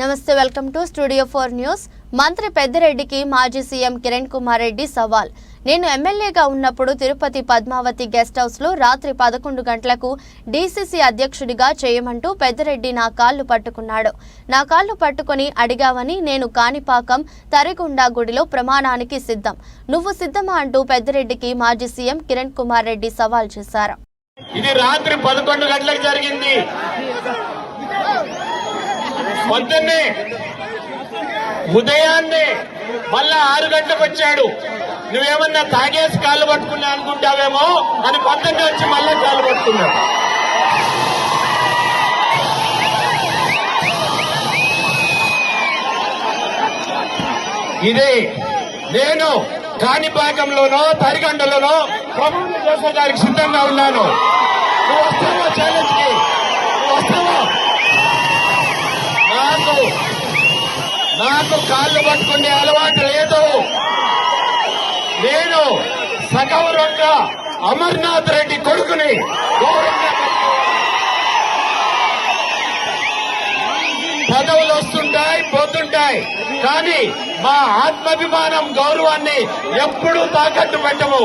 నమస్తే, welcome to studio 4 news. మంత్రి పెద్దిరెడ్డికి మాజీ సీఎం కిరణ్ కుమార్ రెడ్డి సవాల్. నేను ఎమ్మెల్యేగా ఉన్నప్పుడు తిరుపతి పద్మావతి గెస్ట్ హౌస్ లో రాత్రి 11 గంటలకు డీసీసీ అధ్యక్షుడిగా చేయమంటూ పెద్దిరెడ్డి నా కాళ్లు పట్టుకున్నాడు. నా కాళ్లు పట్టుకుని అడిగావని నేను కాణిపాకం తరిగొండ గుడిలో ప్రమాణానికి సిద్ధం. నువ్వు సిద్ధమా అంటూ పెద్దిరెడ్డికి మాజీ సీఎం కిరణ్ కుమార్ రెడ్డి సవాల్ చేశారు. ఇది రాత్రి 11 గంటలకు జరిగింది. పొద్దున్నే ఉదయాన్నే మళ్ళా 6 గంటలకు వచ్చాడు. నువ్వేమన్నా తాగేసి కాళ్ళు పట్టుకున్నా అనుకుంటావేమో అని పొద్దున్నే వచ్చి మళ్ళా కాళ్ళు పట్టుకున్నాడు. ఇదే నేను కాణిపాకంలోనో తరిగండలోనో ప్రమాణం చేసేదానికి సిద్ధంగా ఉన్నాను. నువ్వు వస్తావా ఛాలెంజ్ కి? నువ్వు వస్తావా? నాకు కాళ్ళు పట్టుకునే అలవాటు లేదు. నేను సగౌరవంగా అమర్నాథ్ రెడ్డి కొడుకుని పదవులు వస్తుంటాయి పోతుంటాయి, కానీ మా ఆత్మాభిమానం గౌరవాన్ని ఎప్పుడూ తాకట్టు పెట్టము.